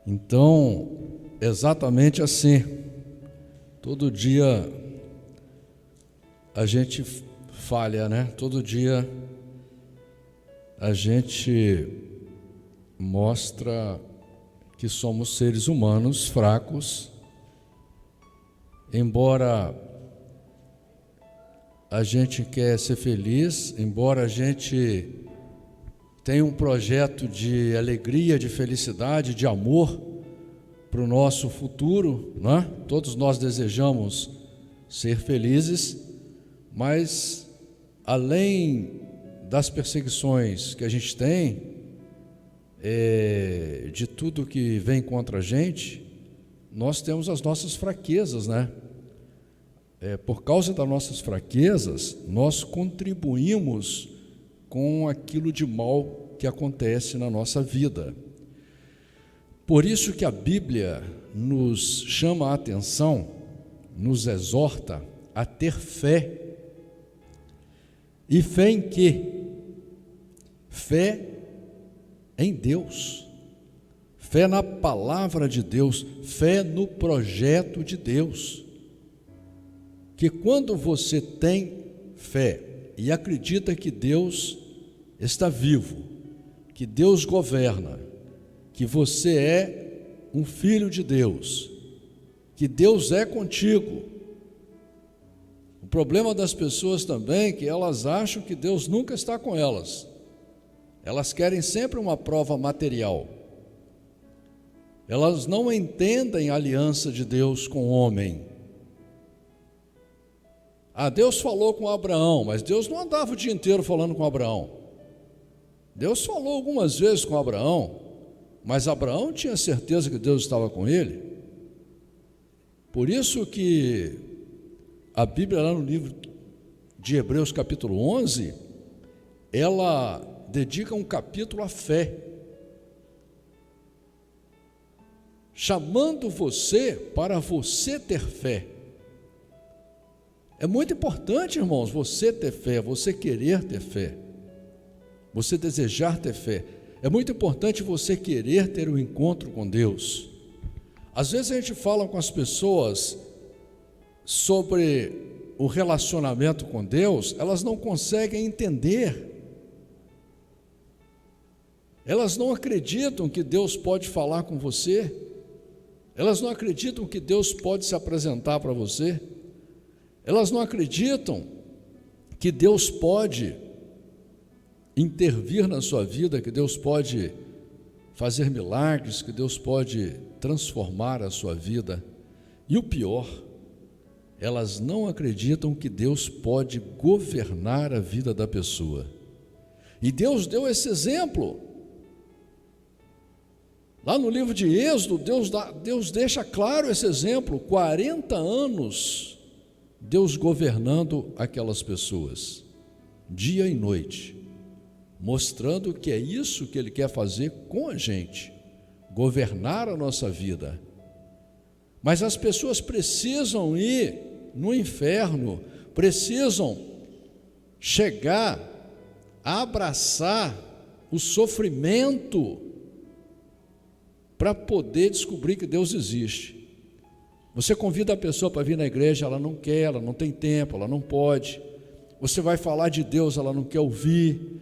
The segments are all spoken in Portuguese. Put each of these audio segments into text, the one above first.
Então, exatamente assim, todo dia a gente falha, né? Todo dia a gente mostra que somos seres humanos fracos, embora a gente quer ser feliz, embora a gente tenha um projeto de alegria, de felicidade, de amor para o nosso futuro, né? Todos nós desejamos ser felizes, mas além das perseguições que a gente tem, de tudo que vem contra a gente, nós temos as nossas fraquezas, né? Por causa das nossas fraquezas, nós contribuímos com aquilo de mal que acontece na nossa vida. Por isso que a Bíblia nos chama a atenção, nos exorta a ter fé. E fé em quê? Fé em Deus, fé na palavra de Deus, fé no projeto de Deus. Que quando você tem fé e acredita que Deus está vivo, que Deus governa, que você é um filho de Deus, que Deus é contigo. O problema das pessoas também é que elas acham que Deus nunca está com elas. Elas querem sempre uma prova material. Elas não entendem a aliança de Deus com o homem. Deus falou com Abraão, mas Deus não andava o dia inteiro falando com Abraão. Deus falou algumas vezes com Abraão, mas Abraão tinha certeza que Deus estava com ele. Por isso que a Bíblia, lá no livro de Hebreus capítulo 11, ela dedica um capítulo à fé, chamando você para você ter fé. É muito importante, irmãos, você ter fé, você querer ter fé, você desejar ter fé. É muito importante você querer ter um encontro com Deus. Às vezes a gente fala com as pessoas sobre o relacionamento com Deus, elas não conseguem entender. Elas não acreditam que Deus pode falar com você. Elas não acreditam que Deus pode se apresentar para você. Elas não acreditam que Deus pode intervir na sua vida, que Deus pode fazer milagres, que Deus pode transformar a sua vida. E o pior, elas não acreditam que Deus pode governar a vida da pessoa. E Deus deu esse exemplo. Lá no livro de Êxodo, Deus deixa claro esse exemplo, 40 anos, Deus governando aquelas pessoas, dia e noite, mostrando que é isso que Ele quer fazer com a gente, governar a nossa vida. Mas as pessoas precisam ir no inferno, precisam chegar a abraçar o sofrimento para poder descobrir que Deus existe. Você convida a pessoa para vir na igreja, ela não quer, ela não tem tempo, ela não pode. Você vai falar de Deus, ela não quer ouvir,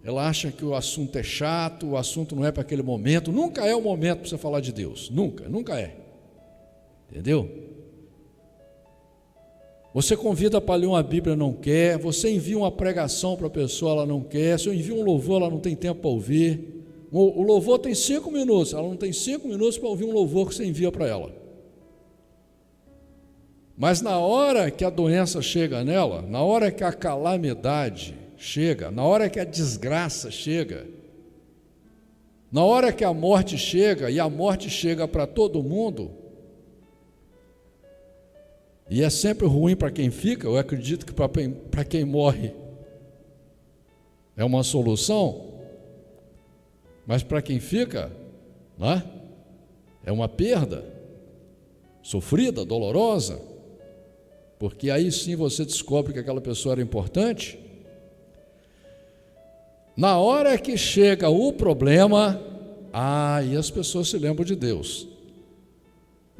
ela acha que o assunto é chato, o assunto não é para aquele momento. Nunca é o momento para você falar de Deus, nunca é. Entendeu? Você convida para ler uma Bíblia, não quer. Você envia uma pregação para a pessoa, ela não quer. Se eu envio um louvor, ela não tem tempo para ouvir. O louvor tem 5 minutos, ela não tem 5 minutos para ouvir um louvor que você envia para ela. Mas na hora que a doença chega nela, na hora que a calamidade chega, na hora que a desgraça chega, na hora que a morte chega, e a morte chega para todo mundo, e é sempre ruim para quem fica, eu acredito que para quem morre é uma solução, mas para quem fica, né, é uma perda sofrida, dolorosa, porque aí sim você descobre que aquela pessoa era importante. Na hora que chega o problema, e as pessoas se lembram de Deus.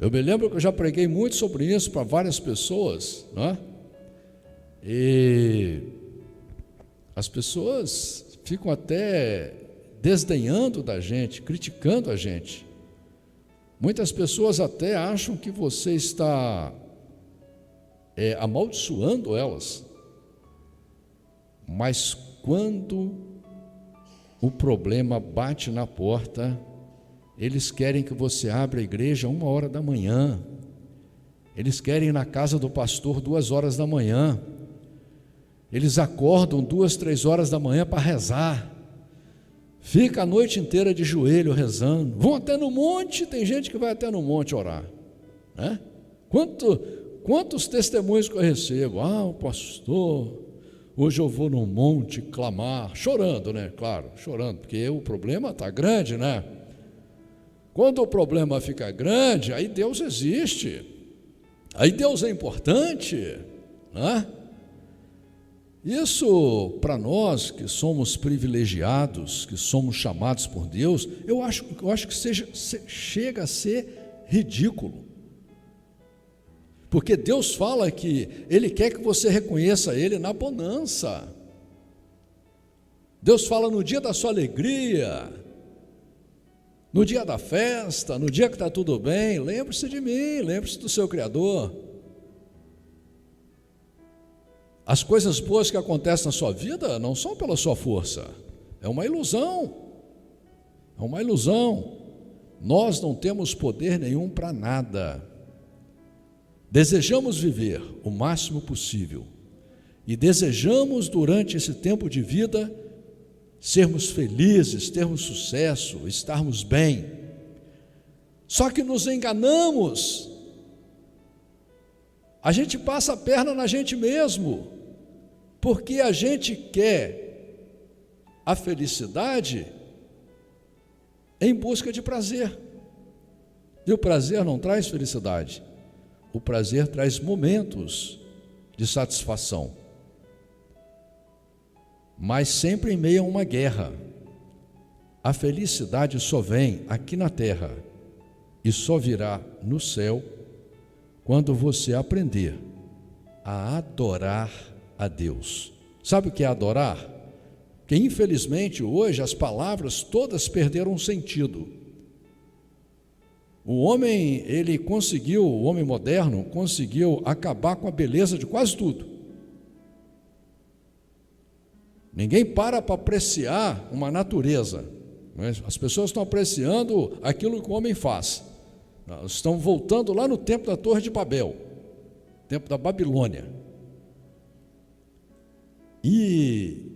Eu me lembro que eu já preguei muito sobre isso para várias pessoas, né? E as pessoas ficam até desdenhando da gente, criticando a gente. Muitas pessoas até acham que você está amaldiçoando elas. Mas quando o problema bate na porta, eles querem que você abra a igreja 1h da manhã. Eles querem ir na casa do pastor 2h da manhã. Eles acordam 2, 3 horas da manhã para rezar. Fica a noite inteira de joelho rezando. Vão até no monte, tem gente que vai até no monte orar, né? Quantos testemunhos que eu recebo? O pastor, hoje eu vou no monte clamar, chorando, né? Claro, chorando, porque o problema está grande, né? Quando o problema fica grande, aí Deus existe, aí Deus é importante, né? Isso, para nós que somos privilegiados, que somos chamados por Deus, eu acho que chega a ser ridículo. Porque Deus fala que Ele quer que você reconheça Ele na bonança. Deus fala no dia da sua alegria, no dia da festa, no dia que está tudo bem, lembre-se de mim, lembre-se do seu Criador. As coisas boas que acontecem na sua vida não são pela sua força, é uma ilusão, é uma ilusão. Nós não temos poder nenhum para nada. Desejamos viver o máximo possível e desejamos durante esse tempo de vida sermos felizes, termos sucesso, estarmos bem. Só que nos enganamos, a gente passa a perna na gente mesmo, porque a gente quer a felicidade em busca de prazer, e o prazer não traz felicidade, o prazer traz momentos de satisfação, mas sempre em meio a uma guerra. A felicidade só vem aqui na terra e só virá no céu quando você aprender a adorar a Deus. Sabe o que é adorar? Porque infelizmente hoje as palavras todas perderam sentido. O homem moderno conseguiu acabar com a beleza de quase tudo. Ninguém para apreciar uma natureza. As pessoas estão apreciando aquilo que o homem faz. Estão voltando lá no tempo da Torre de Babel, tempo da Babilônia. E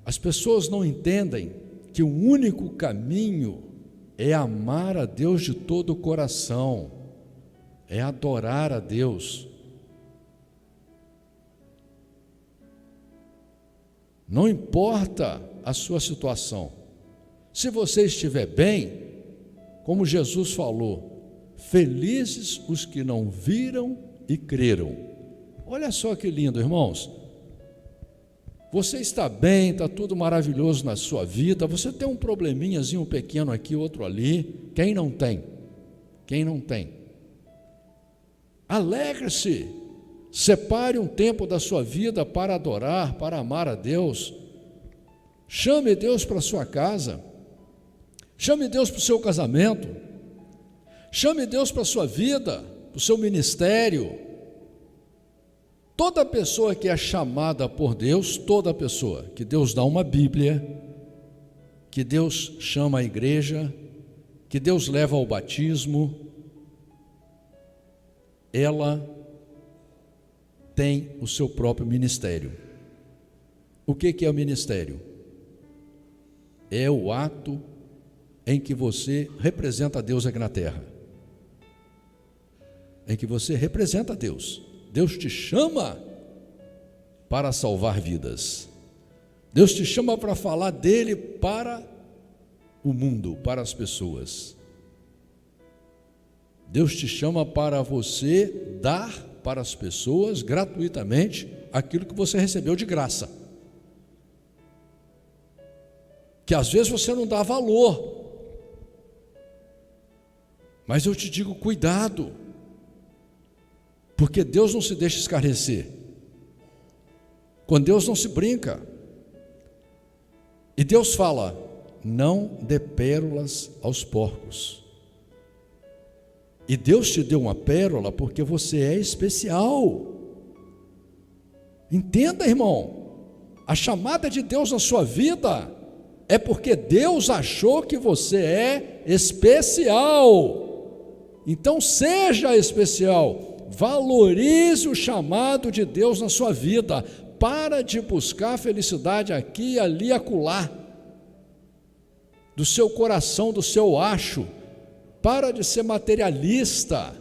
as pessoas não entendem que o único caminho é amar a Deus de todo o coração, é adorar a Deus. Não importa a sua situação, se você estiver bem, como Jesus falou, felizes os que não viram e creram. Olha só que lindo, irmãos. Você está bem, está tudo maravilhoso na sua vida, você tem um probleminhazinho pequeno aqui, outro ali. Quem não tem? Quem não tem? Alegre-se, separe um tempo da sua vida para adorar, para amar a Deus. Chame Deus para a sua casa, chame Deus para o seu casamento, chame Deus para a sua vida, para o seu ministério. Toda pessoa que é chamada por Deus, toda pessoa que Deus dá uma Bíblia, que Deus chama a igreja, que Deus leva ao batismo, ela tem o seu próprio ministério. O que é o ministério? É o ato em que você representa a Deus aqui na terra, em que você representa a Deus. Deus te chama para salvar vidas. Deus te chama para falar dele para o mundo, para as pessoas. Deus te chama para você dar para as pessoas gratuitamente aquilo que você recebeu de graça. que às vezes você não dá valor. Mas eu te digo, cuidado, porque Deus não se deixa escarnecer. Com Deus não se brinca. E Deus fala: não dê pérolas aos porcos. E Deus te deu uma pérola porque você é especial. Entenda, irmão, a chamada de Deus na sua vida é porque Deus achou que você é especial. Então seja especial, valorize o chamado de Deus na sua vida. Para de buscar felicidade aqui, ali, acolá, do seu coração, do seu acho. Para de ser materialista.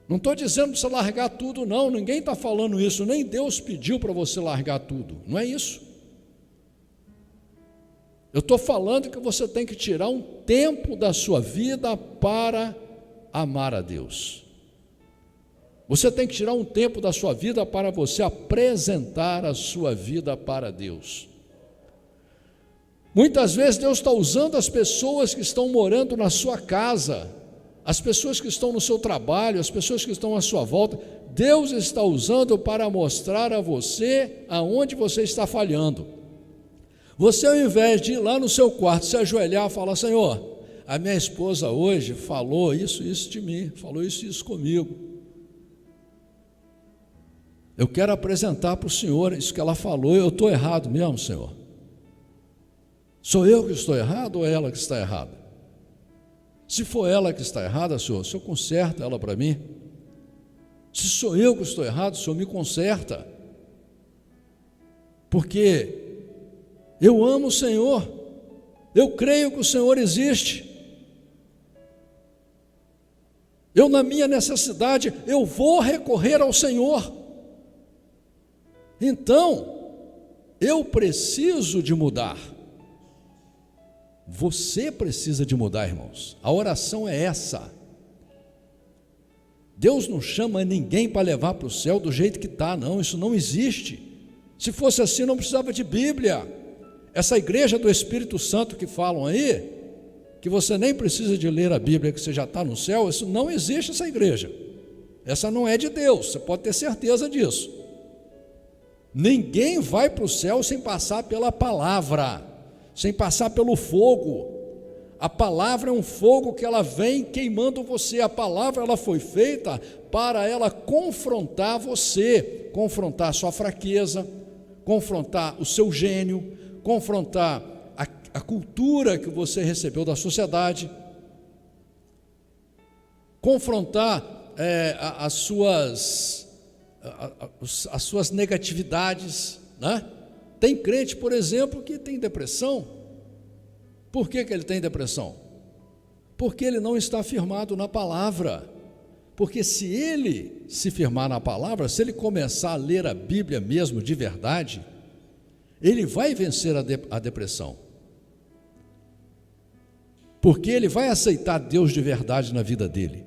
Não estou dizendo para você largar tudo, não, ninguém está falando isso, nem Deus pediu para você largar tudo, não é isso. Eu estou falando que você tem que tirar um tempo da sua vida para amar a Deus. Você tem que tirar um tempo da sua vida para você apresentar a sua vida para Deus. Muitas vezes Deus está usando as pessoas que estão morando na sua casa, as pessoas que estão no seu trabalho, as pessoas que estão à sua volta. Deus está usando para mostrar a você aonde você está falhando. Você, ao invés de ir lá no seu quarto, se ajoelhar e falar: Senhor, a minha esposa hoje falou isso de mim, falou isso comigo. Eu quero apresentar para o Senhor isso que ela falou. Eu estou errado mesmo, Senhor? Sou eu que estou errado ou é ela que está errada? Se for ela que está errada, Senhor, o Senhor conserta ela para mim. Se sou eu que estou errado, o Senhor me conserta. Porque eu amo o Senhor, eu creio que o Senhor existe. Eu, na minha necessidade, eu vou recorrer ao Senhor. Então, eu preciso de mudar. Você precisa de mudar, irmãos. A oração é essa. Deus não chama ninguém para levar para o céu do jeito que está, não, isso não existe. Se fosse assim, não precisava de Bíblia. Essa igreja do Espírito Santo que falam aí, que você nem precisa de ler a Bíblia, que você já está no céu, isso não existe, essa igreja. Essa não é de Deus, você pode ter certeza disso. Ninguém vai para o céu sem passar pela palavra, sem passar pelo fogo. A palavra é um fogo que ela vem queimando você. A palavra, ela foi feita para ela confrontar você, confrontar a sua fraqueza, confrontar o seu gênio, confrontar a cultura que você recebeu da sociedade, confrontar as suas negatividades, né? Tem crente, por exemplo, que tem depressão. Por que ele tem depressão? Porque ele não está firmado na palavra. Porque se ele se firmar na palavra, se ele começar a ler a Bíblia mesmo de verdade, ele vai vencer a depressão. Porque ele vai aceitar Deus de verdade na vida dele.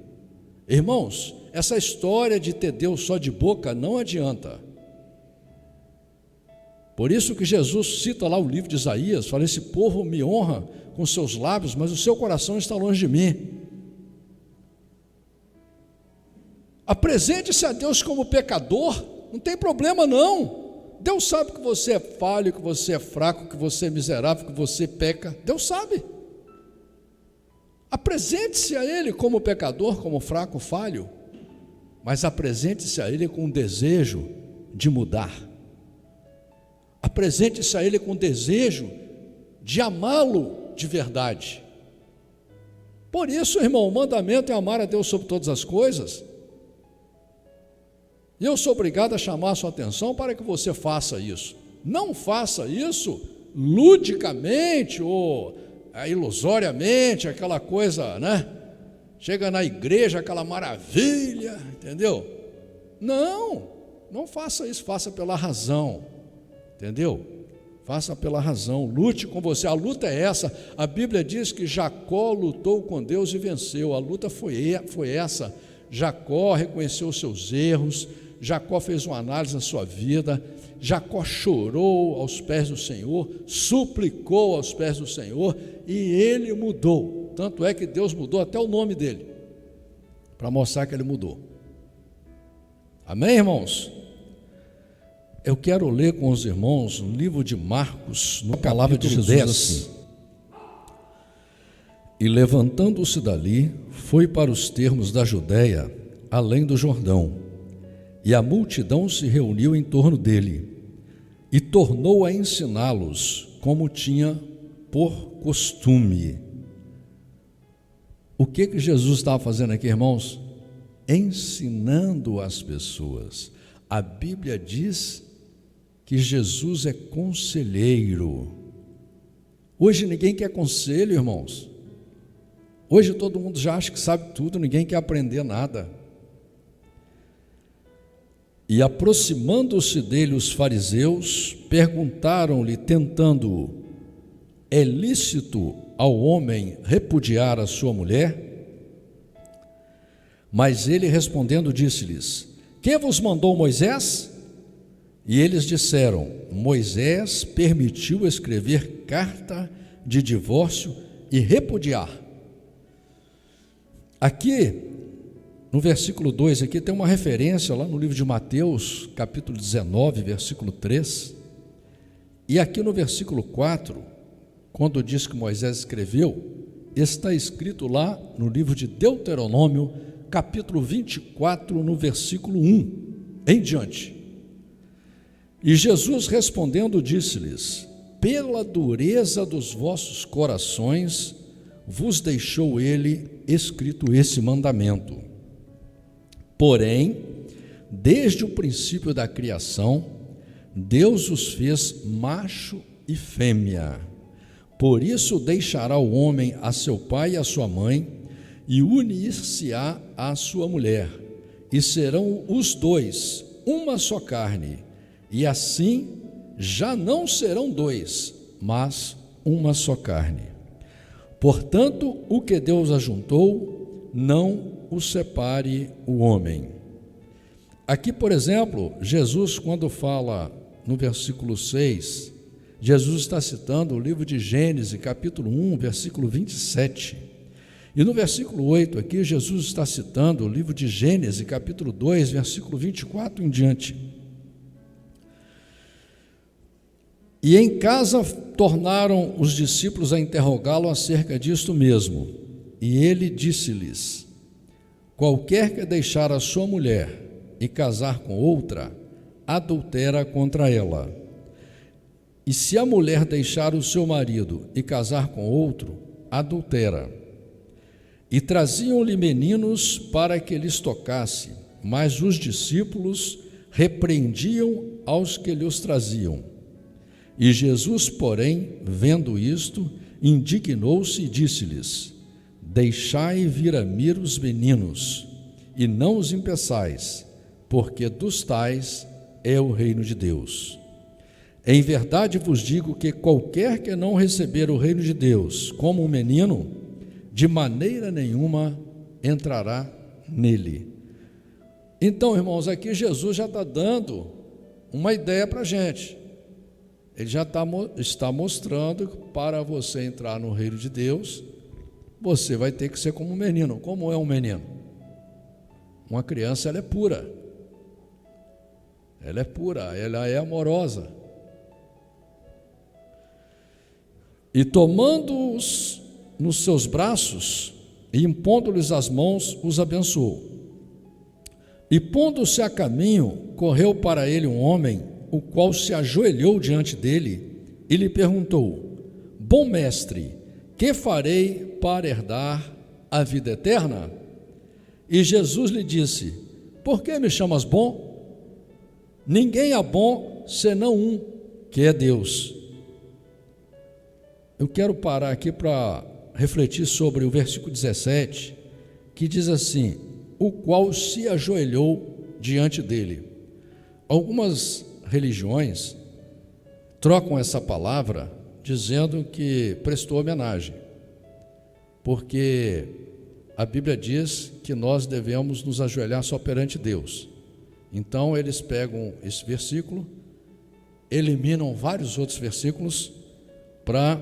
Irmãos, essa história de ter Deus só de boca não adianta. Por isso que Jesus cita lá o livro de Isaías, fala: esse povo me honra com seus lábios, mas o seu coração está longe de mim. Apresente-se a Deus como pecador, não tem problema não. Deus sabe que você é falho, que você é fraco, que você é miserável, que você peca. Deus sabe. Apresente-se a Ele como pecador, como fraco, falho, mas apresente-se a Ele com um desejo de mudar. Apresente-se a Ele com desejo de amá-lo de verdade. Por isso, irmão, o mandamento é amar a Deus sobre todas as coisas. E eu sou obrigado a chamar a sua atenção para que você faça isso. Não faça isso ludicamente ou ilusoriamente, aquela coisa, né? Chega na igreja, aquela maravilha, entendeu? Não faça isso, faça pela razão. Entendeu? Faça pela razão, lute com você. A luta é essa. A Bíblia diz que Jacó lutou com Deus e venceu. A luta foi essa. Jacó reconheceu os seus erros, Jacó fez uma análise na sua vida, Jacó chorou aos pés do Senhor, suplicou aos pés do Senhor, e ele mudou. Tanto é que Deus mudou até o nome dele, para mostrar que ele mudou. Amém, irmãos? Eu quero ler com os irmãos no livro de Marcos, no palavra de Jesus 10. Assim: e levantando-se dali, foi para os termos da Judéia, além do Jordão, e a multidão se reuniu em torno dele, e tornou a ensiná-los, como tinha por costume. O que Jesus estava fazendo aqui, irmãos? Ensinando as pessoas. A Bíblia diz que Jesus é conselheiro. Hoje ninguém quer conselho, irmãos. Hoje todo mundo já acha que sabe tudo, ninguém quer aprender nada. E aproximando-se dele os fariseus, perguntaram-lhe, tentando-o: é lícito ao homem repudiar a sua mulher? Mas ele respondendo disse-lhes: quem vos mandou Moisés? E eles disseram: Moisés permitiu escrever carta de divórcio e repudiar. Aqui, no versículo 2, aqui tem uma referência lá no livro de Mateus, capítulo 19, versículo 3. E aqui no versículo 4, quando diz que Moisés escreveu, está escrito lá no livro de Deuteronômio, capítulo 24, no versículo 1 em diante. E Jesus respondendo disse-lhes: pela dureza dos vossos corações vos deixou ele escrito esse mandamento. Porém, desde o princípio da criação, Deus os fez macho e fêmea. Por isso deixará o homem a seu pai e a sua mãe, e unir-se-á à sua mulher, e serão os dois uma só carne. E assim já não serão dois, mas uma só carne. Portanto, o que Deus ajuntou, não o separe o homem. Aqui, por exemplo, Jesus, quando fala no versículo 6, Jesus está citando o livro de Gênesis, capítulo 1, versículo 27. E no versículo 8 aqui, Jesus está citando o livro de Gênesis, capítulo 2, versículo 24 em diante. E em casa tornaram os discípulos a interrogá-lo acerca disto mesmo. E ele disse-lhes: qualquer que deixar a sua mulher e casar com outra, adultera contra ela. E se a mulher deixar o seu marido e casar com outro, adultera. E traziam-lhe meninos para que lhes tocasse, mas os discípulos repreendiam aos que lhes traziam. E Jesus, porém, vendo isto, indignou-se e disse-lhes: deixai vir a mim os meninos, e não os impeçais, porque dos tais é o reino de Deus. Em verdade vos digo que qualquer que não receber o reino de Deus como um menino, de maneira nenhuma entrará nele. Então, irmãos, aqui Jesus já está dando uma ideia para a gente. Ele já está mostrando que para você entrar no reino de Deus, você vai ter que ser como um menino. Como é um menino? Uma criança, ela é pura. Ela é pura, ela é amorosa. E tomando-os nos seus braços e impondo-lhes as mãos, os abençoou. E pondo-se a caminho, correu para ele um homem, o qual se ajoelhou diante dele e lhe perguntou: bom mestre, que farei para herdar a vida eterna? E Jesus lhe disse: por que me chamas bom? Ninguém é bom senão um, que é Deus. Eu quero parar aqui para refletir sobre o versículo 17, que diz assim: o qual se ajoelhou diante dele. Algumas religiões trocam essa palavra dizendo que prestou homenagem, porque a Bíblia diz que nós devemos nos ajoelhar só perante Deus, Então eles pegam esse versículo, eliminam vários outros versículos para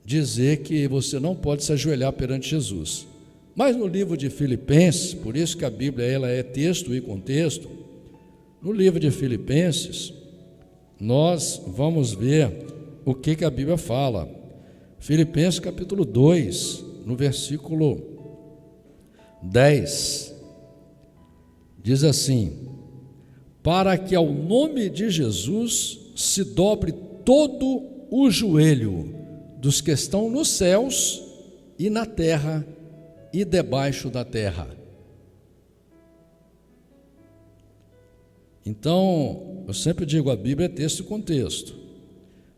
dizer que você não pode se ajoelhar perante Jesus. Mas no livro de Filipenses, por isso que a Bíblia ela é texto e contexto, no livro de Filipenses, nós vamos ver o que a Bíblia fala. Filipenses capítulo 2, no versículo 10, diz assim: para que ao nome de Jesus se dobre todo o joelho dos que estão nos céus e na terra e debaixo da terra. Então, eu sempre digo, a Bíblia é texto e contexto.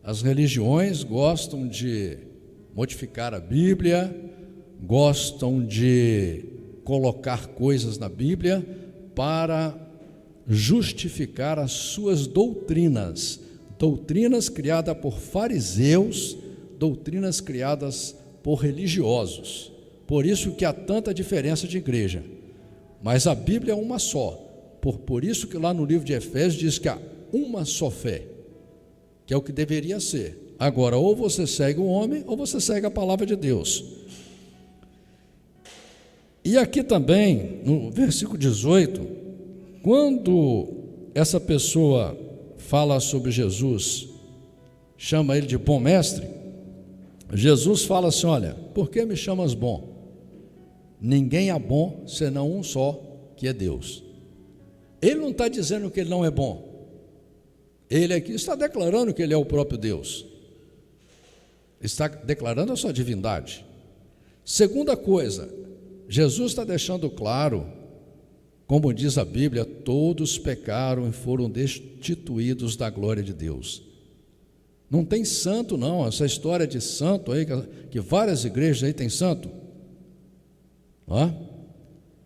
As religiões gostam de modificar a Bíblia, gostam de colocar coisas na Bíblia para justificar as suas doutrinas, doutrinas criadas por fariseus, doutrinas criadas por religiosos. Por isso que há tanta diferença de igreja. Mas a Bíblia é uma só. Por isso que lá no livro de Efésios diz que há uma só fé, que é o que deveria ser. Agora, ou você segue o homem, ou você segue a palavra de Deus. E aqui também, no versículo 18, quando essa pessoa fala sobre Jesus, chama ele de bom mestre, Jesus fala assim: olha, por que me chamas bom? Ninguém é bom senão um só, que é Deus. Ele não está dizendo que ele não é bom. Ele aqui está declarando que ele é o próprio Deus. Está declarando a sua divindade. Segunda coisa, Jesus está deixando claro, como diz a Bíblia, todos pecaram e foram destituídos da glória de Deus. Não tem santo não, essa história de santo aí, que várias igrejas aí tem santo.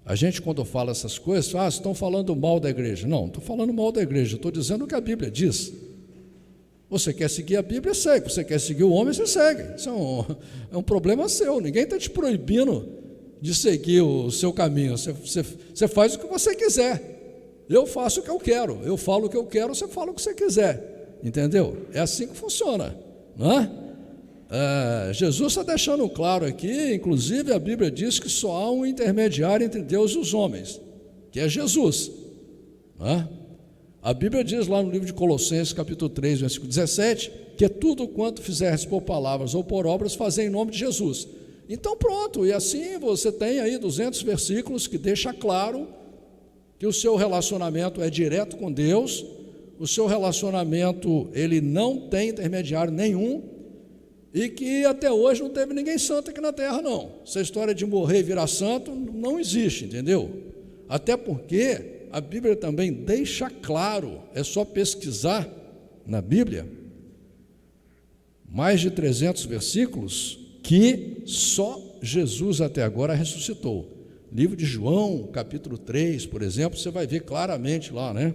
A gente quando fala essas coisas, estão falando mal da igreja. Não estou falando mal da igreja, estou dizendo o que a Bíblia diz. Você quer seguir a Bíblia, segue. Você quer seguir o homem, você segue. Isso é um problema seu. Ninguém está te proibindo de seguir o seu caminho. Você faz o que você quiser. Eu faço o que eu quero. Eu falo o que eu quero, você fala o que você quiser. Entendeu? É assim que funciona, não é? Jesus está deixando claro aqui, inclusive a Bíblia diz que só há um intermediário entre Deus e os homens, que é Jesus, não é? A Bíblia diz lá no livro de Colossenses, capítulo 3, versículo 17, que tudo quanto fizeres por palavras ou por obras, fazei em nome de Jesus. Então pronto, e assim você tem aí 200 versículos que deixa claro que o seu relacionamento é direto com Deus, o seu relacionamento ele não tem intermediário nenhum, e que até hoje não teve ninguém santo aqui na terra não. Essa história de morrer e virar santo não existe, entendeu? Até porque a Bíblia também deixa claro, é só pesquisar na Bíblia, mais de 300 versículos, que só Jesus até agora ressuscitou. Livro de João, capítulo 3, por exemplo, você vai ver claramente lá, né?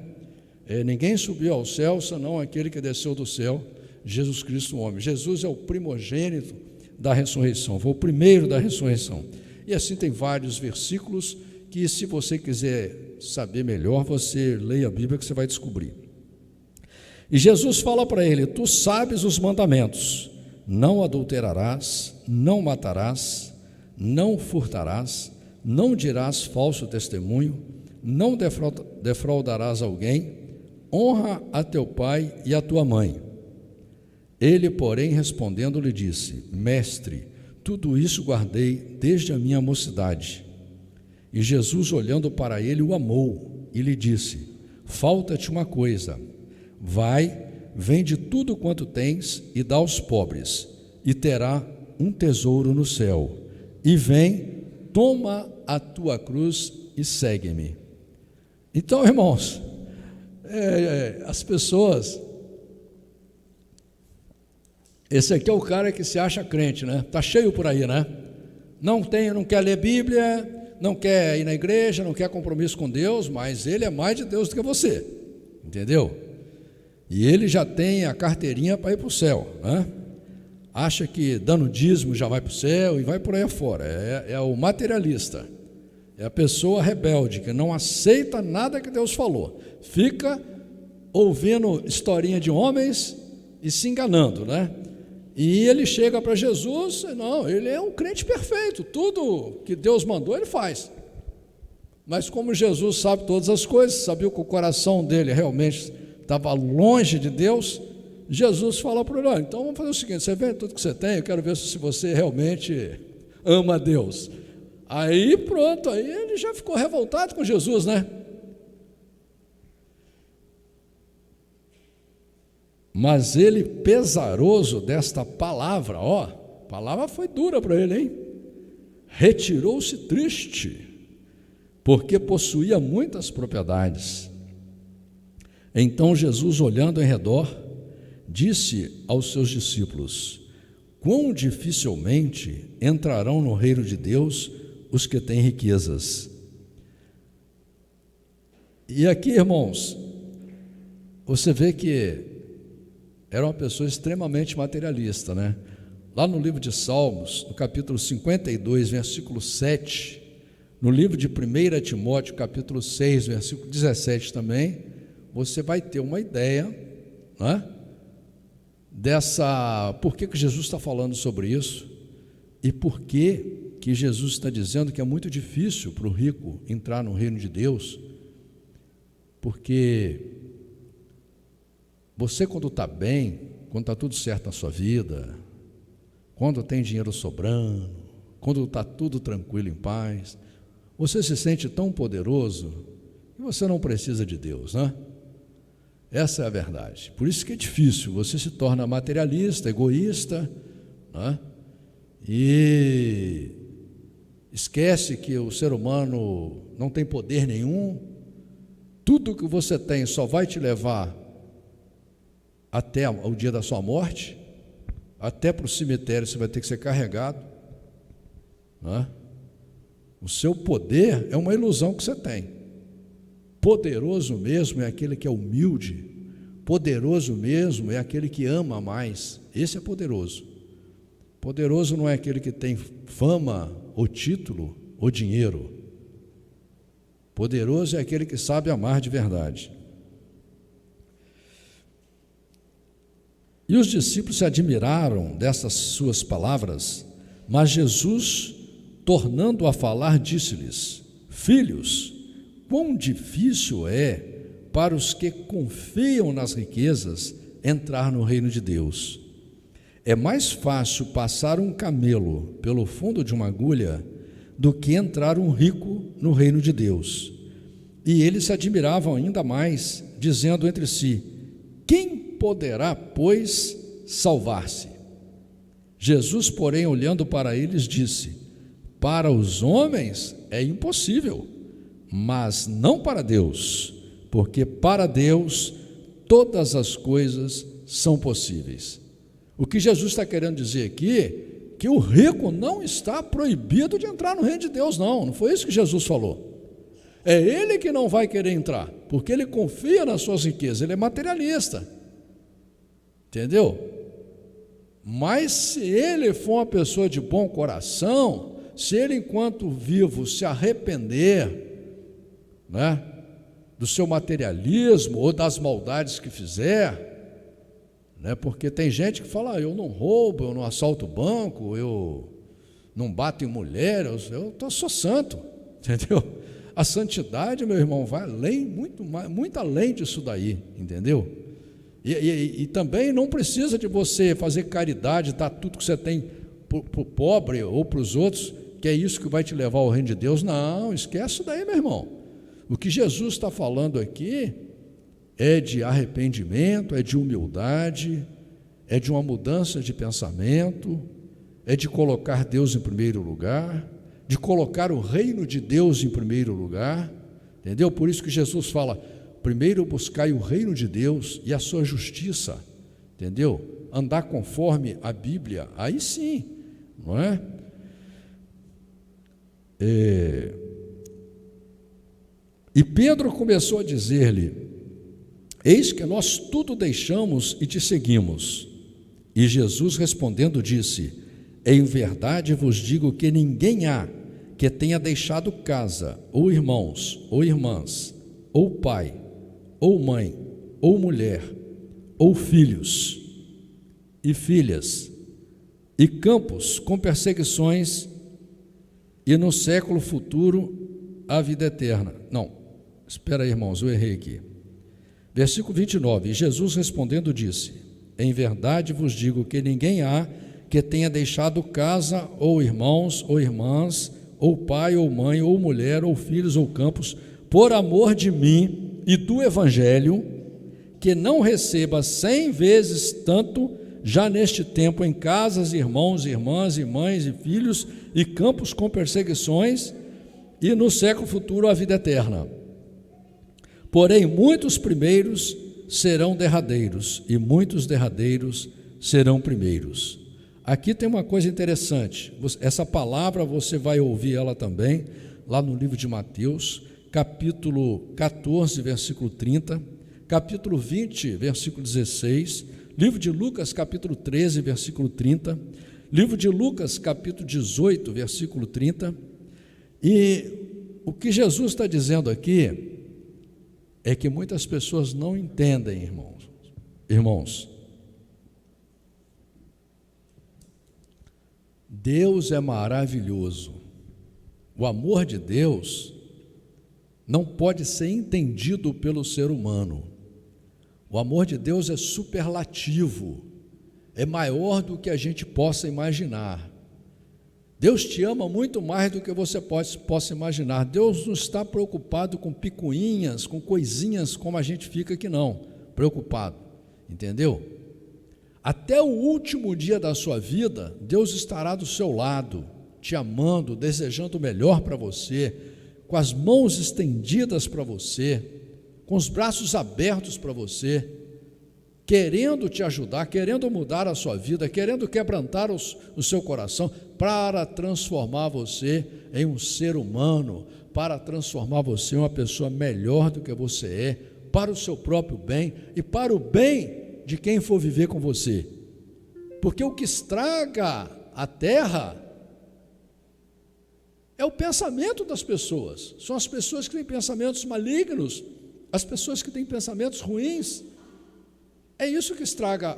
Ninguém subiu ao céu, senão aquele que desceu do céu, Jesus Cristo, o homem. Jesus é o primogênito da ressurreição, foi o primeiro da ressurreição. E assim tem vários versículos que, se você quiser saber melhor, você leia a Bíblia que você vai descobrir. E Jesus fala para ele: tu sabes os mandamentos: não adulterarás, não matarás, não furtarás, não dirás falso testemunho, não defraudarás alguém, honra a teu pai e a tua mãe. Ele, porém, respondendo, lhe disse: mestre, tudo isso guardei desde a minha mocidade. E Jesus, olhando para ele, o amou e lhe disse: falta-te uma coisa, vai, vende tudo quanto tens e dá aos pobres, e terá um tesouro no céu, e vem, toma a tua cruz e segue-me. Então, irmãos, as pessoas... Esse aqui é o cara que se acha crente, né? Está cheio por aí, né? Não quer ler Bíblia, não quer ir na igreja, não quer compromisso com Deus, mas ele é mais de Deus do que você, entendeu? E ele já tem a carteirinha para ir para o céu, né? Acha que dando dízimo já vai para o céu e vai por aí afora, é o materialista. É a pessoa rebelde, que não aceita nada que Deus falou. Fica ouvindo historinha de homens e se enganando, né? E ele chega para Jesus, não, ele é um crente perfeito, tudo que Deus mandou ele faz. Mas como Jesus sabe todas as coisas, sabia que o coração dele realmente estava longe de Deus, Jesus falou para ele, olha, então vamos fazer o seguinte, você vende tudo que você tem, eu quero ver se você realmente ama a Deus. Aí pronto, aí ele já ficou revoltado com Jesus, né? Mas ele, pesaroso desta palavra, a palavra foi dura para ele, hein? Retirou-se triste, porque possuía muitas propriedades. Então Jesus, olhando em redor, disse aos seus discípulos: quão dificilmente entrarão no reino de Deus os que têm riquezas. E aqui, irmãos, você vê que era uma pessoa extremamente materialista, né? Lá no livro de Salmos, no capítulo 52, versículo 7, no livro de 1 Timóteo, capítulo 6, versículo 17 também, você vai ter uma ideia, né, por que Jesus está falando sobre isso e por que Jesus está dizendo que é muito difícil para o rico entrar no reino de Deus, porque você, quando está bem, quando está tudo certo na sua vida, quando tem dinheiro sobrando, quando está tudo tranquilo, em paz, você se sente tão poderoso que você não precisa de Deus, né? Essa é a verdade. Por isso que é difícil, você se torna materialista, egoísta, né? E esquece que o ser humano não tem poder nenhum, tudo que você tem só vai te levar até o dia da sua morte, até para o cemitério você vai ter que ser carregado, né? O seu poder é uma ilusão que você tem. Poderoso mesmo é aquele que é humilde, poderoso mesmo é aquele que ama mais, esse é poderoso. Poderoso não é aquele que tem fama, ou título, ou dinheiro. Poderoso é aquele que sabe amar de verdade. E os discípulos se admiraram dessas suas palavras, mas Jesus, tornando a falar, disse-lhes: filhos, quão difícil é para os que confiam nas riquezas entrar no reino de Deus. É mais fácil passar um camelo pelo fundo de uma agulha do que entrar um rico no reino de Deus. E eles se admiravam ainda mais, dizendo entre si: quem poderá, pois, salvar-se? Jesus, porém, olhando para eles, disse: para os homens é impossível, mas não para Deus, porque para Deus todas as coisas são possíveis. O que Jesus está querendo dizer aqui, que o rico não está proibido de entrar no reino de Deus, não foi isso que Jesus falou. É ele que não vai querer entrar, porque ele confia nas suas riquezas, ele é materialista, entendeu? Mas se ele for uma pessoa de bom coração, se ele enquanto vivo se arrepender, né, do seu materialismo ou das maldades que fizer, né, porque tem gente que fala: eu não roubo, eu não assalto banco, eu não bato em mulher, eu sou santo, entendeu? A santidade, meu irmão, vai além, muito além disso daí, entendeu? E também não precisa de você fazer caridade, dar tudo que você tem para o pobre ou para os outros, que é isso que vai te levar ao reino de Deus. Não, esquece isso daí, meu irmão. O que Jesus está falando aqui é de arrependimento, é de humildade, é de uma mudança de pensamento, é de colocar Deus em primeiro lugar, de colocar o reino de Deus em primeiro lugar, entendeu? Por isso que Jesus fala: primeiro buscai o reino de Deus e a sua justiça, entendeu? Andar conforme a Bíblia, aí sim, não é? E Pedro começou a dizer-lhe: eis que nós tudo deixamos e te seguimos. E Jesus respondendo disse: em verdade vos digo que ninguém há que tenha deixado casa, ou irmãos, ou irmãs, ou pai, ou mãe, ou mulher, ou filhos e filhas, e campos com perseguições, e no século futuro a vida eterna. Não, espera aí, irmãos, eu errei aqui. Versículo 29, e Jesus respondendo disse: em verdade vos digo que ninguém há que tenha deixado casa, ou irmãos, ou irmãs, ou pai, ou mãe, ou mulher, ou filhos, ou campos, por amor de mim e do Evangelho, que não receba 100 vezes tanto, já neste tempo, em casas, irmãos, irmãs, e mães, e filhos, e campos com perseguições, e no século futuro a vida eterna. Porém, muitos primeiros serão derradeiros, e muitos derradeiros serão primeiros. Aqui tem uma coisa interessante, essa palavra você vai ouvir ela também, lá no livro de Mateus, capítulo 14, versículo 30, capítulo 20, versículo 16, livro de Lucas, capítulo 13, versículo 30, livro de Lucas, capítulo 18, versículo 30, e o que Jesus está dizendo aqui é que muitas pessoas não entendem, irmãos, Deus é maravilhoso, o amor de Deus não pode ser entendido pelo ser humano, o amor de Deus é superlativo, é maior do que a gente possa imaginar. Deus te ama muito mais do que você possa imaginar. Deus não está preocupado com picuinhas, com coisinhas como a gente fica aqui não, preocupado, entendeu? Até o último dia da sua vida, Deus estará do seu lado, te amando, desejando o melhor para você, com as mãos estendidas para você, com os braços abertos para você, querendo te ajudar, querendo mudar a sua vida, querendo quebrantar o seu coração, para transformar você em um ser humano, para transformar você em uma pessoa melhor do que você é, para o seu próprio bem e para o bem de quem for viver com você. Porque o que estraga a terra é o pensamento das pessoas, são as pessoas que têm pensamentos malignos, as pessoas que têm pensamentos ruins. É isso que estraga,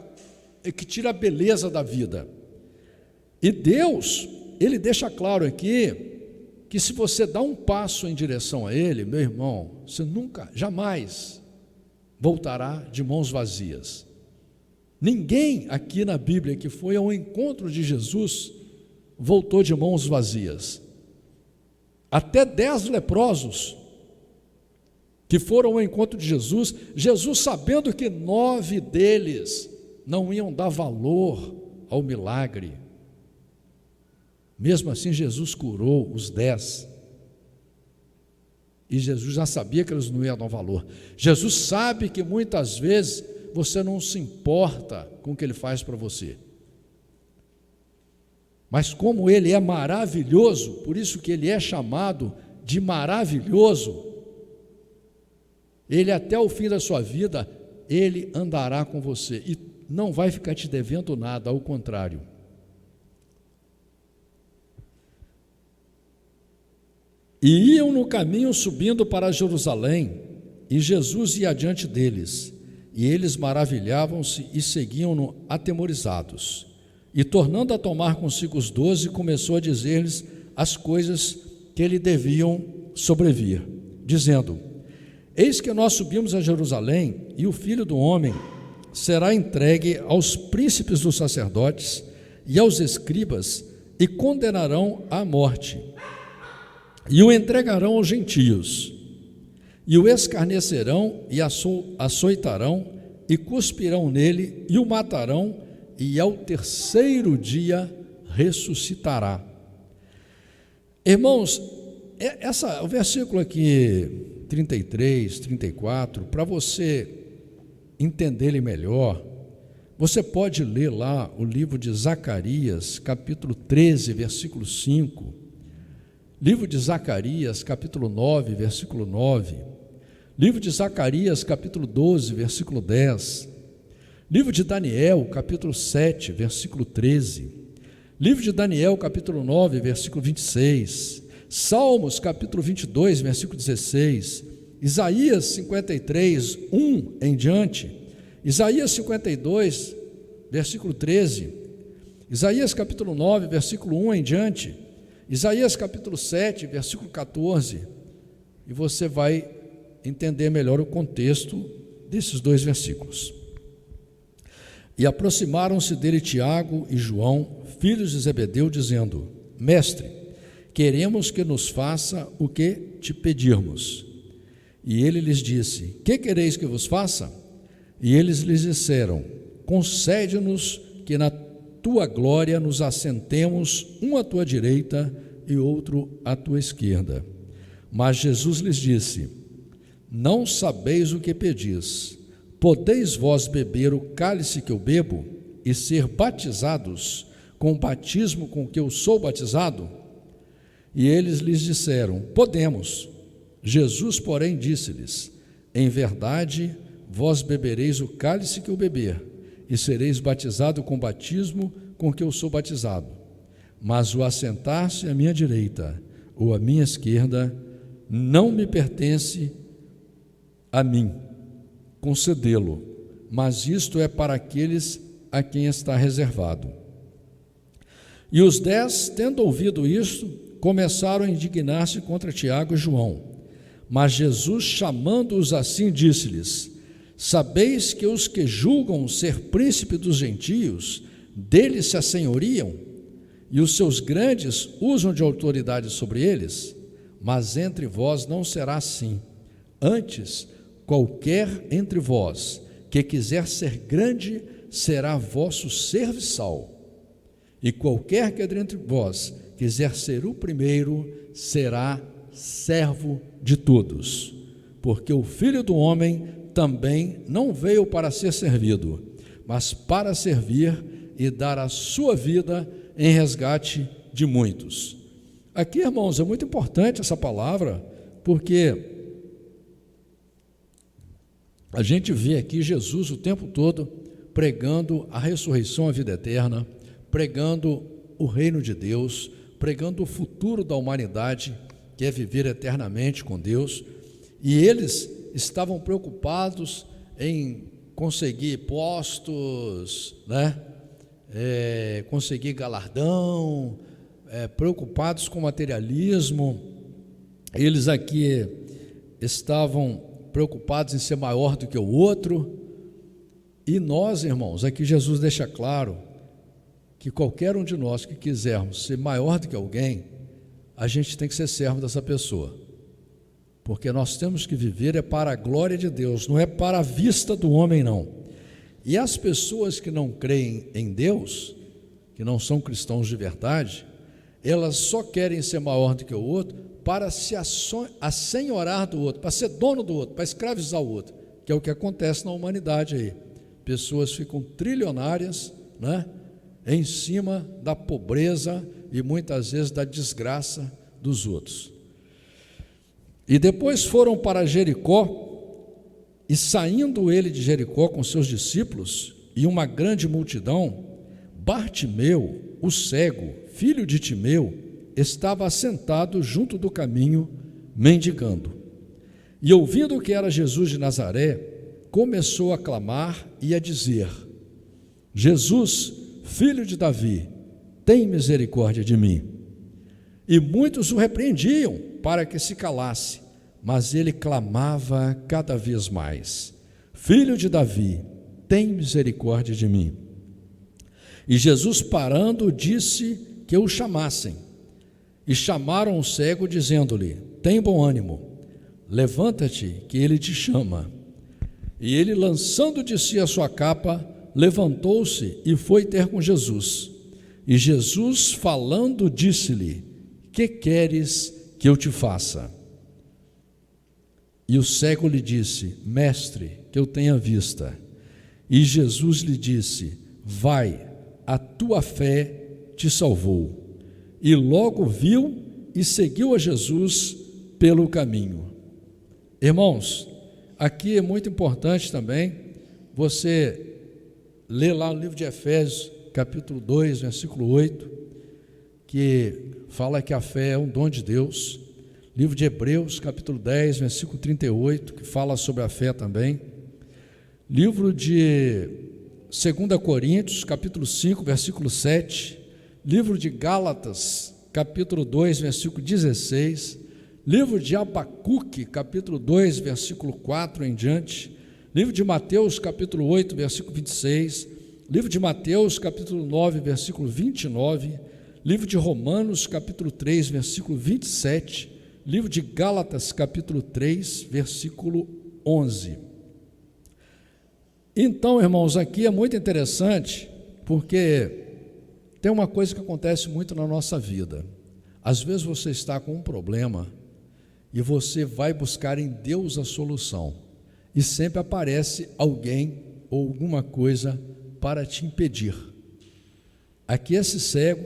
que tira a beleza da vida. E Deus, Ele deixa claro aqui, que se você dá um passo em direção a Ele, meu irmão, você nunca, jamais voltará de mãos vazias. Ninguém aqui na Bíblia que foi ao encontro de Jesus, voltou de mãos vazias. Até 10 leprosos, que foram ao encontro de Jesus, Jesus sabendo que 9 deles não iam dar valor ao milagre, mesmo assim Jesus curou os 10, e Jesus já sabia que eles não iam dar valor. Jesus sabe que muitas vezes você não se importa com o que Ele faz para você, mas como Ele é maravilhoso, por isso que Ele é chamado de maravilhoso, Ele até o fim da sua vida, Ele andará com você e não vai ficar te devendo nada, ao contrário. E iam no caminho subindo para Jerusalém, e Jesus ia adiante deles, e eles maravilhavam-se e seguiam-no atemorizados. E tornando a tomar consigo os 12, começou a dizer-lhes as coisas que lhe deviam sobrevir, dizendo: eis que nós subimos a Jerusalém, e o Filho do Homem será entregue aos príncipes dos sacerdotes e aos escribas, e condenarão à morte, e o entregarão aos gentios, e o escarnecerão, e açoitarão, e cuspirão nele, e o matarão, e ao terceiro dia ressuscitará. Irmãos, o versículo aqui, 33, 34, para você entender ele melhor, você pode ler lá o livro de Zacarias, capítulo 13, versículo 5, livro de Zacarias, capítulo 9, versículo 9, livro de Zacarias, capítulo 12, versículo 10, livro de Daniel, capítulo 7, versículo 13, livro de Daniel, capítulo 9, versículo 26, Salmos capítulo 22, versículo 16, Isaías 53, 1 em diante, Isaías 52, versículo 13, Isaías capítulo 9, versículo 1 em diante, Isaías capítulo 7, versículo 14, e você vai entender melhor o contexto desses dois versículos. E aproximaram-se dele Tiago e João, filhos de Zebedeu, dizendo: Mestre, queremos que nos faça o que te pedirmos. E ele lhes disse: Que quereis que vos faça? E eles lhes disseram: Concede-nos que na tua glória nos assentemos, um à tua direita e outro à tua esquerda. Mas Jesus lhes disse: Não sabeis o que pedis. Podeis vós beber o cálice que eu bebo e ser batizados com o batismo com que eu sou batizado? E eles lhes disseram: Podemos. Jesus, porém, disse-lhes: Em verdade, vós bebereis o cálice que eu beber, e sereis batizado com o batismo com que eu sou batizado. Mas o assentar-se à minha direita ou à minha esquerda não me pertence a mim concedê-lo, mas isto é para aqueles a quem está reservado. E os 10, tendo ouvido isto, começaram a indignar-se contra Tiago e João. Mas Jesus, chamando-os assim, disse-lhes: Sabeis que os que julgam ser príncipe dos gentios, deles se assenhoriam, e os seus grandes usam de autoridade sobre eles? Mas entre vós não será assim. Antes, qualquer entre vós que quiser ser grande, será vosso serviçal. E qualquer que entre vós quiser ser o primeiro, será servo de todos. Porque o Filho do Homem também não veio para ser servido, mas para servir e dar a sua vida em resgate de muitos. Aqui, irmãos, é muito importante essa palavra, porque a gente vê aqui Jesus o tempo todo pregando a ressurreição, a vida eterna, pregando o reino de Deus, pregando o futuro da humanidade, que é viver eternamente com Deus, e eles estavam preocupados em conseguir postos, conseguir galardão, preocupados com materialismo. Eles aqui estavam preocupados em ser maior do que o outro. E nós, irmãos, aqui Jesus deixa claro que qualquer um de nós que quisermos ser maior do que alguém, a gente tem que ser servo dessa pessoa, porque nós temos que viver para a glória de Deus, não é para a vista do homem, não. E as pessoas que não creem em Deus, que não são cristãos de verdade, elas só querem ser maior do que o outro para se assenhorar do outro, para ser dono do outro, para escravizar o outro, que é o que acontece na humanidade aí. Pessoas ficam trilionárias, em cima da pobreza e muitas vezes da desgraça dos outros. E depois foram para Jericó, e saindo ele de Jericó com seus discípulos e uma grande multidão, Bartimeu, o cego, filho de Timeu, estava assentado junto do caminho, mendigando. E ouvindo que era Jesus de Nazaré, começou a clamar e a dizer: Jesus, filho de Davi, tem misericórdia de mim. E muitos o repreendiam para que se calasse, mas ele clamava cada vez mais: Filho de Davi, tem misericórdia de mim. E Jesus, parando, disse que o chamassem. E chamaram o cego, dizendo-lhe: Tem bom ânimo, levanta-te, que ele te chama. E ele, lançando de si a sua capa, levantou-se e foi ter com Jesus. E Jesus, falando, disse-lhe: Que queres que eu te faça? E o cego lhe disse: Mestre, que eu tenha vista. E Jesus lhe disse: Vai, a tua fé te salvou. E logo viu e seguiu a Jesus pelo caminho. Irmãos, aqui é muito importante também você ler lá no livro de Efésios, capítulo 2, versículo 8, que fala que a fé é um dom de Deus. Livro de Hebreus, capítulo 10, versículo 38, que fala sobre a fé também. Livro de 2 Coríntios, capítulo 5, versículo 7. Livro de Gálatas, capítulo 2, versículo 16. Livro de Abacuque, capítulo 2, versículo 4 em diante. Livro de Mateus, capítulo 8, versículo 26. Livro de Mateus, capítulo 9, versículo 29. Livro de Romanos, capítulo 3, versículo 27. Livro de Gálatas, capítulo 3, versículo 11. Então, irmãos, aqui é muito interessante, porque tem uma coisa que acontece muito na nossa vida. Às vezes você está com um problema e você vai buscar em Deus a solução, e sempre aparece alguém ou alguma coisa para te impedir. Aqui esse cego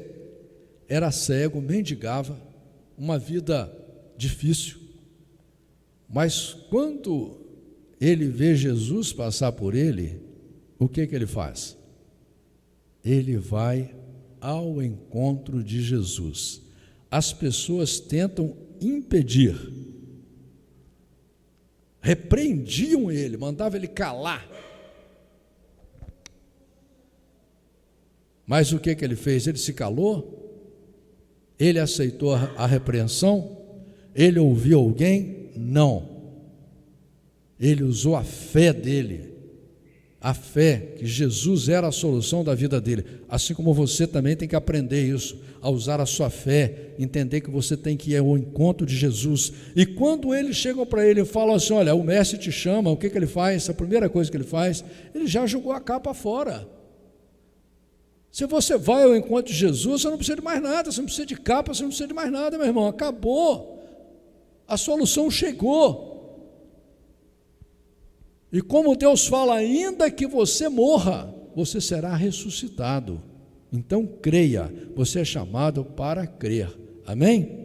era cego, mendigava, uma vida difícil, mas quando ele vê Jesus passar por ele, o que ele faz? Ele vai ao encontro de Jesus. As pessoas tentam impedir, repreendiam ele, mandavam ele calar. Mas o que ele fez? Ele se calou? Ele aceitou a repreensão? Ele ouviu alguém? Não. Ele usou a fé dele, a fé que Jesus era a solução da vida dele. Assim como você também tem que aprender isso, a usar a sua fé, entender que você tem que ir ao encontro de Jesus. E quando eles chegam para ele e falam assim: olha, o mestre te chama, o que ele faz? A primeira coisa que ele faz, ele já jogou a capa fora. Se você vai ao encontro de Jesus, você não precisa de mais nada, você não precisa de capa, você não precisa de mais nada, meu irmão, acabou, a solução chegou. E como Deus fala, ainda que você morra, você será ressuscitado. Então creia, você é chamado para crer, amém?